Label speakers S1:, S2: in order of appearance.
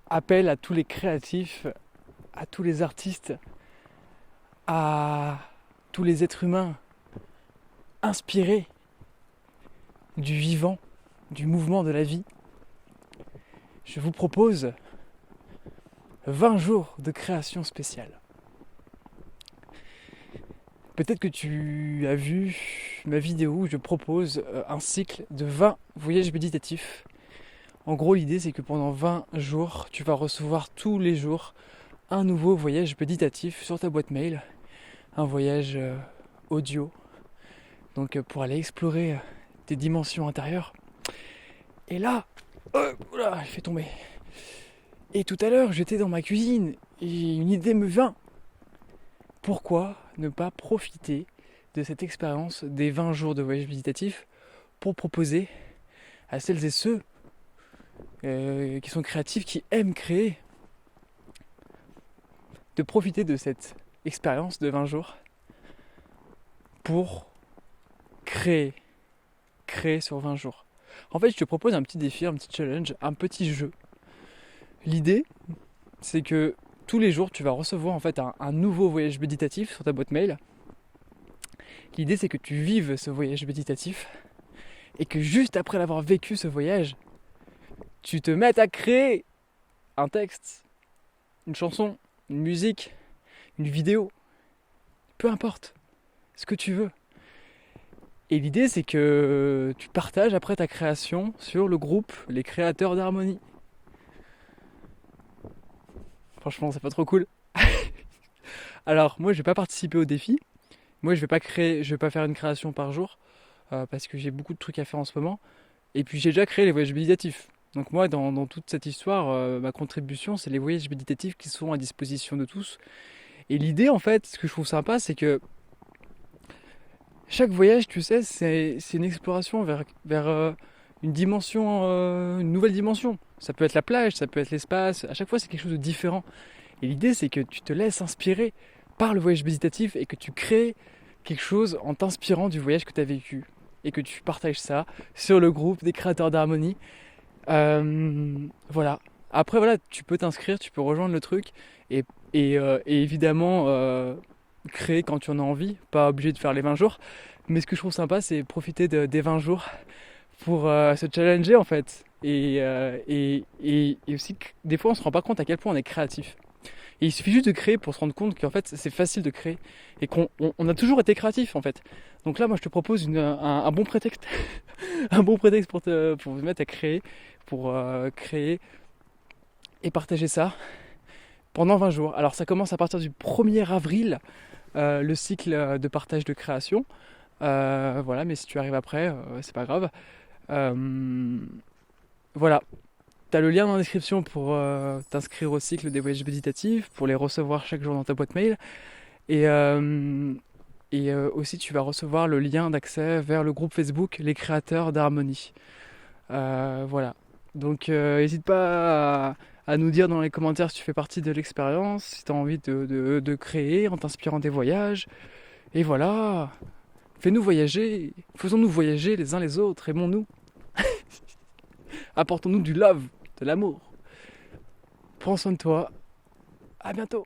S1: appelle à tous les créatifs, à tous les artistes, à tous les êtres humains inspirés du vivant, du mouvement de la vie. Je vous propose 20 jours de création spéciale. Peut-être que tu as vu ma vidéo où je propose un cycle de 20 voyages méditatifs. En gros, l'idée c'est que pendant 20 jours, tu vas recevoir tous les jours un nouveau voyage méditatif sur ta boîte mail. Un voyage audio. Donc pour aller explorer tes dimensions intérieures. Et là, oula, il fait tomber. Et tout à l'heure, j'étais dans ma cuisine et une idée me vint. Pourquoi ne pas profiter de cette expérience des 20 jours de voyage méditatif pour proposer à celles et ceux qui sont créatifs, qui aiment créer, de profiter de cette expérience de 20 jours pour créer sur 20 jours. En fait, je te propose un petit défi, un petit challenge, un petit jeu. L'idée, c'est que tous les jours, tu vas recevoir en fait un nouveau voyage méditatif sur ta boîte mail. L'idée, c'est que tu vives ce voyage méditatif et que juste après l'avoir vécu ce voyage, tu te mettes à créer un texte, une chanson, une musique, une vidéo, peu importe, ce que tu veux. Et l'idée, c'est que tu partages après ta création sur le groupe Les Créateurs d'Harmonie. Franchement, c'est pas trop cool. Alors, moi, je vais pas participer au défi. Moi, je vais pas faire une création par jour parce que j'ai beaucoup de trucs à faire en ce moment. Et puis, j'ai déjà créé les voyages méditatifs. Donc moi, dans toute cette histoire, ma contribution, c'est les voyages méditatifs qui sont à disposition de tous. Et l'idée, en fait, ce que je trouve sympa, c'est que chaque voyage, tu sais, c'est une exploration vers une dimension, une nouvelle dimension. Ça peut être la plage, ça peut être l'espace. À chaque fois, c'est quelque chose de différent. Et l'idée, c'est que tu te laisses inspirer par le voyage méditatif et que tu crées quelque chose en t'inspirant du voyage que tu as vécu. Et que tu partages ça sur le groupe des créateurs d'harmonie. Voilà. Après, voilà, tu peux t'inscrire, tu peux rejoindre le truc et évidemment créer quand tu en as envie, pas obligé de faire les 20 jours. Mais ce que je trouve sympa, c'est profiter des 20 jours pour se challenger en fait. Et aussi, des fois, on se rend pas compte à quel point on est créatif. Et il suffit juste de créer pour se rendre compte qu'en fait, c'est facile de créer et qu'on a toujours été créatif en fait. Donc là, moi, je te propose un bon prétexte, un bon prétexte pour te mettre à créer, pour créer et partager ça pendant 20 jours. Alors ça commence à partir du 1er avril, le cycle de partage de création. Voilà, mais si tu arrives après, c'est pas grave. Voilà, t'as le lien dans la description pour t'inscrire au cycle des voyages méditatifs, pour les recevoir chaque jour dans ta boîte mail. Et aussi, tu vas recevoir le lien d'accès vers le groupe Facebook Les Créateurs d'Harmonie. Voilà. Donc, n'hésite pas à nous dire dans les commentaires si tu fais partie de l'expérience, si tu as envie de créer en t'inspirant des voyages. Et voilà. Fais-nous voyager. Faisons-nous voyager les uns les autres. Aimons-nous. Apportons-nous du love, de l'amour. Prends soin de toi. À bientôt.